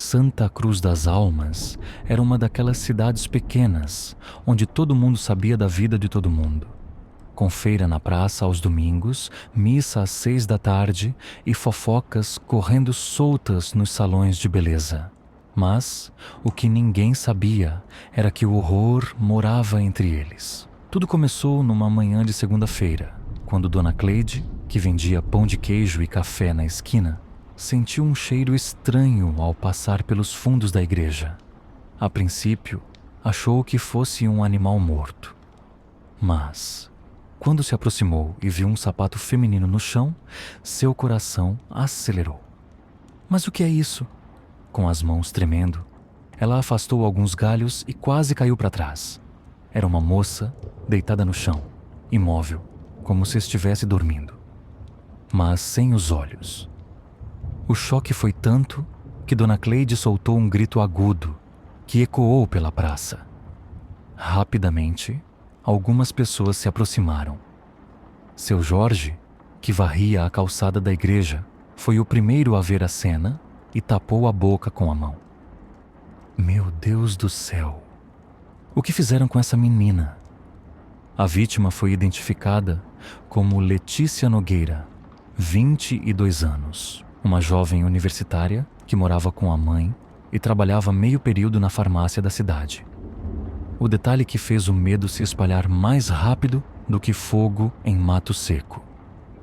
Santa Cruz das Almas era uma daquelas cidades pequenas, onde todo mundo sabia da vida de todo mundo. Com feira na praça aos domingos, missa às 6 da tarde e fofocas correndo soltas nos salões de beleza. Mas o que ninguém sabia era que o horror morava entre eles. Tudo começou numa manhã de segunda-feira, quando Dona Cleide, que vendia pão de queijo e café na esquina, sentiu um cheiro estranho ao passar pelos fundos da igreja. A princípio, achou que fosse um animal morto. Mas, quando se aproximou e viu um sapato feminino no chão, seu coração acelerou. Mas o que é isso? Com as mãos tremendo, ela afastou alguns galhos e quase caiu para trás. Era uma moça deitada no chão, imóvel, como se estivesse dormindo, mas sem os olhos. O choque foi tanto que Dona Cleide soltou um grito agudo que ecoou pela praça. Rapidamente, algumas pessoas se aproximaram. Seu Jorge, que varria a calçada da igreja, foi o primeiro a ver a cena e tapou a boca com a mão. Meu Deus do céu! O que fizeram com essa menina? A vítima foi identificada como Letícia Nogueira, 22 anos, uma jovem universitária que morava com a mãe e trabalhava meio período na farmácia da cidade. O detalhe que fez o medo se espalhar mais rápido do que fogo em mato seco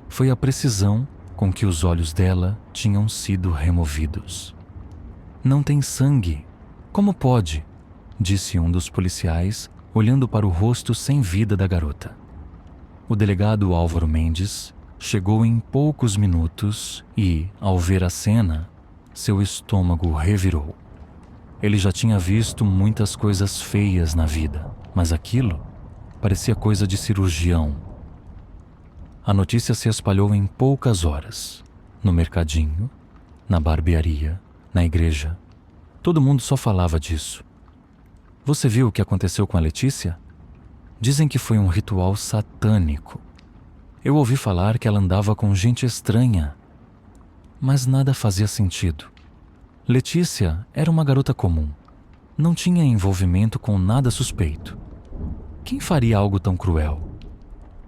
foi a precisão com que os olhos dela tinham sido removidos. Não tem sangue. Como pode? Disse um dos policiais, olhando para o rosto sem vida da garota. O delegado Álvaro Mendes chegou em poucos minutos e, ao ver a cena, seu estômago revirou. Ele já tinha visto muitas coisas feias na vida, mas aquilo parecia coisa de cirurgião. A notícia se espalhou em poucas horas. No mercadinho, na barbearia, na igreja. Todo mundo só falava disso. Você viu o que aconteceu com a Letícia? Dizem que foi um ritual satânico. Eu ouvi falar que ela andava com gente estranha, mas nada fazia sentido. Letícia era uma garota comum. Não tinha envolvimento com nada suspeito. Quem faria algo tão cruel?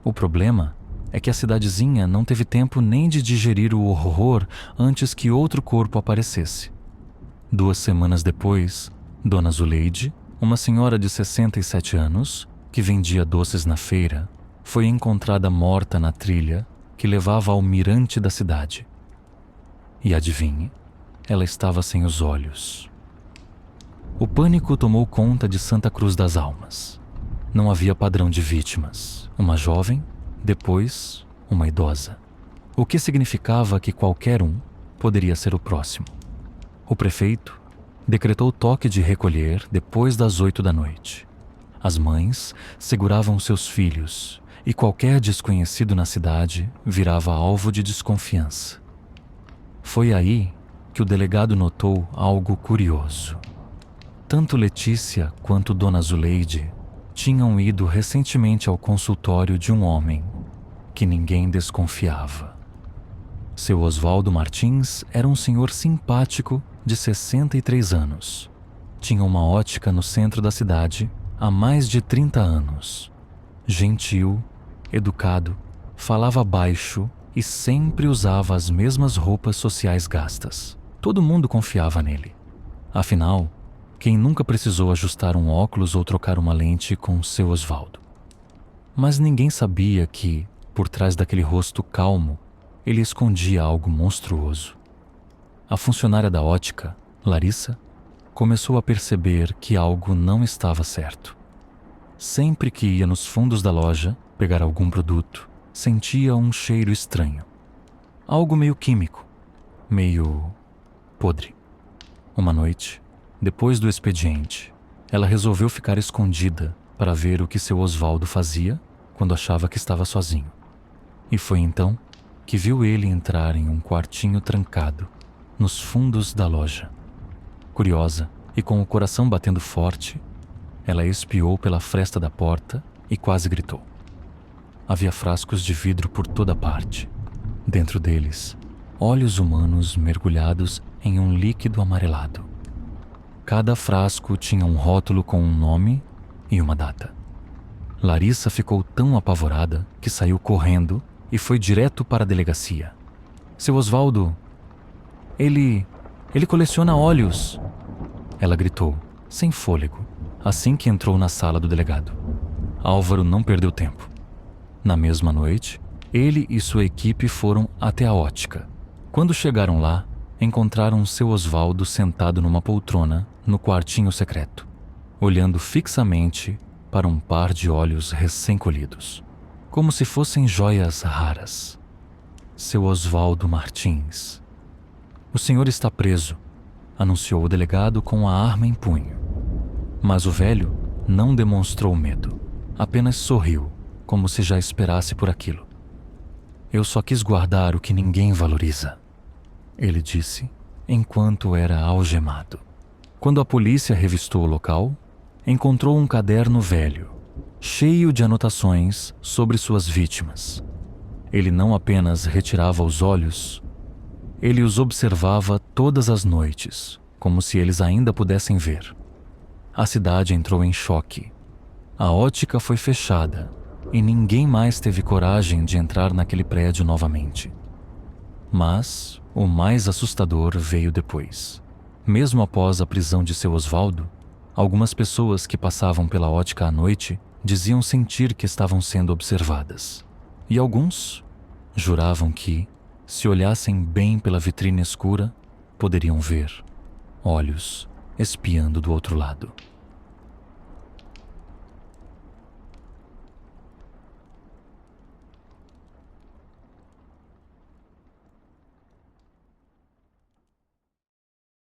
O problema é que a cidadezinha não teve tempo nem de digerir o horror antes que outro corpo aparecesse. 2 semanas depois, Dona Zuleide, uma senhora de 67 anos, que vendia doces na feira, foi encontrada morta na trilha que levava ao mirante da cidade. E adivinhe, ela estava sem os olhos. O pânico tomou conta de Santa Cruz das Almas. Não havia padrão de vítimas. Uma jovem, depois uma idosa. O que significava que qualquer um poderia ser o próximo. O prefeito decretou toque de recolher depois das 8 da noite. As mães seguravam seus filhos e qualquer desconhecido na cidade virava alvo de desconfiança. Foi aí que o delegado notou algo curioso. Tanto Letícia quanto Dona Zuleide tinham ido recentemente ao consultório de um homem que ninguém desconfiava. Seu Oswaldo Martins era um senhor simpático de 63 anos. Tinha uma ótica no centro da cidade há mais de 30 anos. Gentil, educado, falava baixo e sempre usava as mesmas roupas sociais gastas. Todo mundo confiava nele. Afinal, quem nunca precisou ajustar um óculos ou trocar uma lente com seu Oswaldo? Mas ninguém sabia que, por trás daquele rosto calmo, ele escondia algo monstruoso. A funcionária da ótica, Larissa, começou a perceber que algo não estava certo. Sempre que ia nos fundos da loja pegar algum produto, sentia um cheiro estranho. Algo meio químico, meio podre. Uma noite, depois do expediente, ela resolveu ficar escondida para ver o que seu Oswaldo fazia quando achava que estava sozinho. E foi então que viu ele entrar em um quartinho trancado, nos fundos da loja. Curiosa e com o coração batendo forte, ela espiou pela fresta da porta e quase gritou. Havia frascos de vidro por toda parte. Dentro deles, olhos humanos mergulhados em um líquido amarelado. Cada frasco tinha um rótulo com um nome e uma data. Larissa ficou tão apavorada que saiu correndo e foi direto para a delegacia. Seu Osvaldo, ele coleciona óleos, ela gritou, sem fôlego, assim que entrou na sala do delegado. Álvaro não perdeu tempo. Na mesma noite, ele e sua equipe foram até a ótica. Quando chegaram lá, encontraram seu Osvaldo sentado numa poltrona no quartinho secreto, olhando fixamente para um par de olhos recém-colhidos, como se fossem joias raras. Seu Osvaldo Martins. O senhor está preso, anunciou o delegado com a arma em punho. Mas o velho não demonstrou medo, apenas sorriu, como se já esperasse por aquilo. Eu só quis guardar o que ninguém valoriza, ele disse, enquanto era algemado. Quando a polícia revistou o local, encontrou um caderno velho, cheio de anotações sobre suas vítimas. Ele não apenas retirava os olhos, ele os observava todas as noites, como se eles ainda pudessem ver. A cidade entrou em choque. A ótica foi fechada e ninguém mais teve coragem de entrar naquele prédio novamente. Mas o mais assustador veio depois. Mesmo após a prisão de seu Osvaldo, algumas pessoas que passavam pela ótica à noite diziam sentir que estavam sendo observadas. E alguns juravam que, se olhassem bem pela vitrine escura, poderiam ver olhos espiando do outro lado.